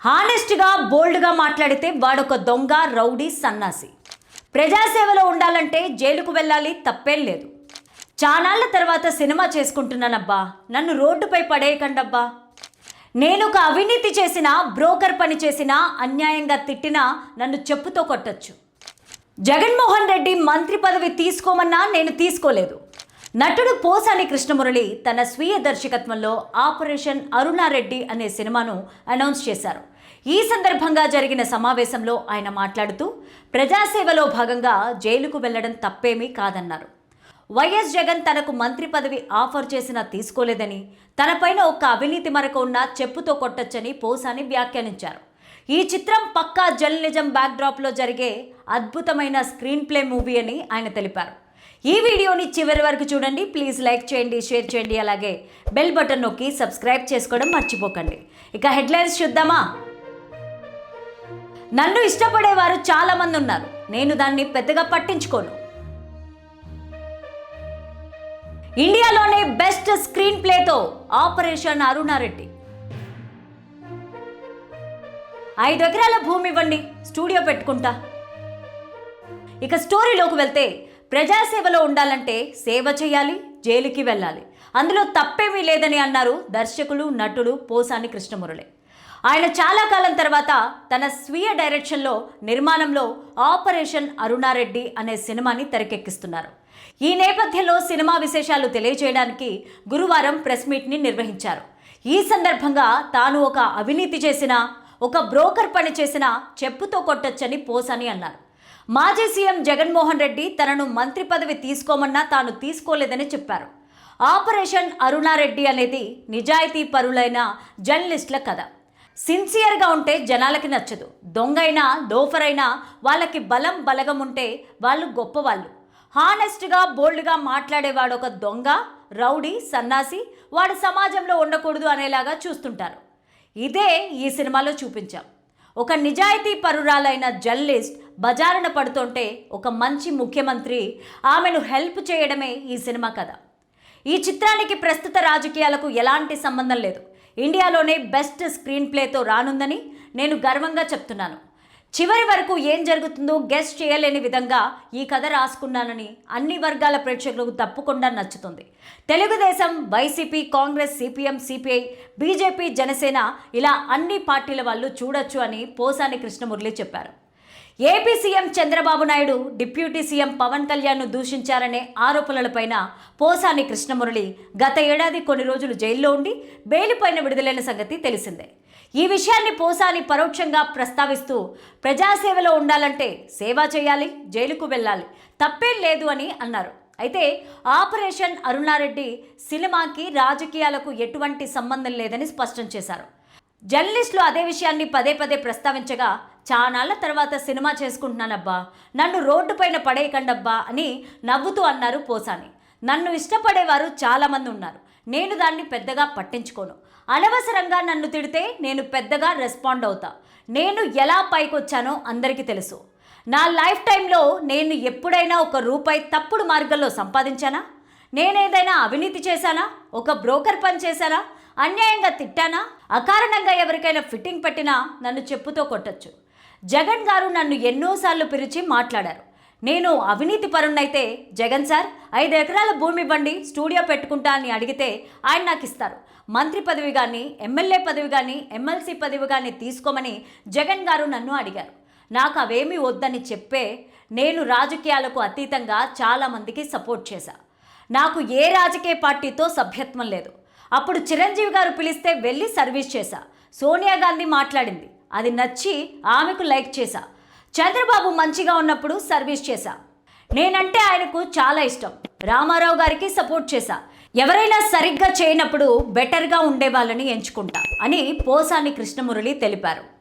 హానెస్ట్గా బోల్డ్గా మాట్లాడితే వాడొక దొంగ రౌడీ సన్నాసి. ప్రజాసేవలో ఉండాలంటే జైలుకు వెళ్ళాలి, తప్పేం లేదు. చానాళ్ల తర్వాత సినిమా చేసుకుంటున్నానబ్బా, నన్ను రోడ్డుపై పడేయకండబ్బా. నేను ఒక అవినీతి చేసిన, బ్రోకర్ పని చేసినా, అన్యాయంగా తిట్టినా నన్ను చెప్పుతో కొట్టచ్చు. జగన్మోహన్ రెడ్డి మంత్రి పదవి తీసుకోమన్నా నేను తీసుకోలేదు. నటుడు పోసాని కృష్ణమురళి తన స్వీయ దర్శకత్వంలో ఆపరేషన్ అరుణారెడ్డి అనే సినిమాను అనౌన్స్ చేశారు. ఈ సందర్భంగా జరిగిన సమావేశంలో ఆయన మాట్లాడుతూ ప్రజాసేవలో భాగంగా జైలుకు వెళ్లడం తప్పేమీ కాదన్నారు. వైఎస్ జగన్ తనకు మంత్రి పదవి ఆఫర్ చేసినా తీసుకోలేదని, తనపైన ఒక్క అవినీతి మరక ఉన్నా చెప్పుతో కొట్టొచ్చని పోసాని వ్యాఖ్యానించారు. ఈ చిత్రం పక్కా జర్నలిజం బ్యాక్డ్రాప్లో జరిగే అద్భుతమైన స్క్రీన్ ప్లే మూవీ అని ఆయన తెలిపారు. ఈ వీడియోని చివరి వరకు చూడండి. ప్లీజ్ లైక్ చేయండి, షేర్ చేయండి, అలాగే బెల్ బటన్ నొక్కి సబ్స్క్రైబ్ చేసుకోవడం మర్చిపోకండి. ఇక హెడ్లైన్స్ చూద్దామా. నన్ను ఇష్టపడేవారు చాలా మంది ఉన్నారు, నేను దాన్ని పెద్దగా పట్టించుకోను. ఇండియాలోనే బెస్ట్ స్క్రీన్ ప్లేతో ఆపరేషన్ అరుణారెడ్డి. 5 ఎకరాల భూమి ఇవ్వండి, స్టూడియో పెట్టుకుంటా. ఇక స్టోరీలోకి వెళ్తే, ప్రజాసేవలో ఉండాలంటే సేవ చేయాలి, జైలుకి వెళ్ళాలి, అందులో తప్పేమీ లేదని అన్నారు దర్శకులు, నటుడు పోసాని కృష్ణమురళి. ఆయన చాలా కాలం తర్వాత తన స్వీయ డైరెక్షన్లో, నిర్మాణంలో ఆపరేషన్ అరుణారెడ్డి అనే సినిమాని తెరకెక్కిస్తున్నారు. ఈ నేపథ్యంలో సినిమా విశేషాలు తెలియజేయడానికి గురువారం ప్రెస్ మీట్ని నిర్వహించారు. ఈ సందర్భంగా తాను ఒక అవినీతి చేసిన, ఒక బ్రోకర్ పని చేసిన చెప్పుతో కొట్టొచ్చని పోసాని అన్నారు. మాజీ సీఎం జగన్మోహన్ రెడ్డి తనను మంత్రి పదవి తీసుకోమన్నా తాను తీసుకోలేదని చెప్పారు. ఆపరేషన్ అరుణారెడ్డి అనేది నిజాయితీ పరులైన జర్నలిస్టుల కథ. సిన్సియర్గా ఉంటే జనాలకి నచ్చదు. దొంగైనా, లోఫర్ అయినా వాళ్ళకి బలం, బలగం ఉంటే వాళ్ళు గొప్పవాళ్ళు. హానెస్ట్గా, బోల్డ్గా మాట్లాడేవాడు ఒక దొంగ, రౌడీ, సన్నాసి, వాడు సమాజంలో ఉండకూడదు అనేలాగా చూస్తుంటారు. ఇదే ఈ సినిమాలో చూపించాం. ఒక నిజాయితీ పరురాలైన జర్నలిస్ట్ బజారున పడుతుంటే ఒక మంచి ముఖ్యమంత్రి ఆమెను హెల్ప్ చేయడమే ఈ సినిమా కథ. ఈ చిత్రానికి ప్రస్తుత రాజకీయాలకు ఎలాంటి సంబంధం లేదు. ఇండియాలోనే బెస్ట్ స్క్రీన్ ప్లేతో రానుందని నేను గర్వంగా చెప్తున్నాను. చివరి వరకు ఏం జరుగుతుందో గెస్ చేయలేని విధంగా ఈ కథ రాసుకున్నానని అన్ని వర్గాల ప్రేక్షకులకు తప్పకుండా నచ్చుతుంది. Telugu Desam, YCP, Congress, CPM, CPI, BJP, Janasena ఇలా అన్ని పార్టీల వాళ్ళు చూడొచ్చు అని పోసాని కృష్ణమురళి చెప్పారు. AP CM Chandrababu Naidu deputy CM Pawan కళ్యాణ్ను దూషించారనే ఆరోపణలపైన పోసాని కృష్ణమురళి గత ఏడాది కొన్ని రోజులు జైల్లో ఉండి బెయిలుపైన విడుదలైన సంగతి తెలిసిందే. ఈ విషయాన్ని పోసాని పరోక్షంగా ప్రస్తావిస్తూ ప్రజాసేవలో ఉండాలంటే సేవ చేయాలి, జైలుకు వెళ్ళాలి, తప్పేం లేదు అని అన్నారు. అయితే ఆపరేషన్ అరుణారెడ్డి సినిమాకి, రాజకీయాలకు ఎటువంటి సంబంధం లేదని స్పష్టం చేశారు. జర్నలిస్టులు అదే విషయాన్ని పదే పదే ప్రస్తావించగా, చానాళ్ల తర్వాత సినిమా చేసుకుంటున్నానబ్బా, నన్ను రోడ్డుపైన పడేయకండబ్బా అని నవ్వుతూ అన్నారు పోసాని. నన్ను ఇష్టపడేవారు చాలామంది ఉన్నారు, నేను దాన్ని పెద్దగా పట్టించుకోను. అనవసరంగా నన్ను తిడితే నేను పెద్దగా రెస్పాండ్ అవుతా. నేను ఎలా పైకొచ్చానో అందరికీ తెలుసు. నా లైఫ్ టైంలో నేను ఎప్పుడైనా ₹1 తప్పుడు మార్గంలో సంపాదించానా? నేనేదైనా అవినీతి చేశానా? ఒక బ్రోకర్ పని చేశానా? అన్యాయంగా తిట్టానా? అకారణంగా ఎవరికైనా ఫిట్టింగ్ పెట్టినా నన్ను చెప్పుతో కొట్టచ్చు. జగన్ గారు నన్ను ఎన్నోసార్లు పిలిచి మాట్లాడారు. నేను అవినీతి పరుణ్ణైతే జగన్ సార్ 5 ఎకరాల భూమి ఇవ్వండి, స్టూడియో పెట్టుకుంటా అని అడిగితే ఆయన నాకు ఇస్తారు. మంత్రి పదవి కానీ, ఎమ్మెల్యే పదవి కానీ, ఎమ్మెల్సీ పదవి కానీ తీసుకోమని జగన్ గారు నన్ను అడిగారు. నాకు అవేమీ వద్దని చెప్పే నేను రాజకీయాలకు అతీతంగా చాలామందికి సపోర్ట్ చేశా. నాకు ఏ రాజకీయ పార్టీతో సభ్యత్వం లేదు. అప్పుడు చిరంజీవి గారు పిలిస్తే వెళ్ళి సర్వీస్ చేశా. సోనియా గాంధీ మాట్లాడింది, అది నచ్చి ఆమెకు లైక్ చేశా. చంద్రబాబు మంచిగా ఉన్నప్పుడు సర్వీస్ చేశా. నేనంటే ఆయనకు చాలా ఇష్టం. రామారావు గారికి సపోర్ట్ చేశా. ఎవరైనా సరిగ్గా చేయనప్పుడు బెటర్గా ఉండే వాళ్ళని ఎంచుకుంటా అని పోసాని కృష్ణమురళి తెలిపారు.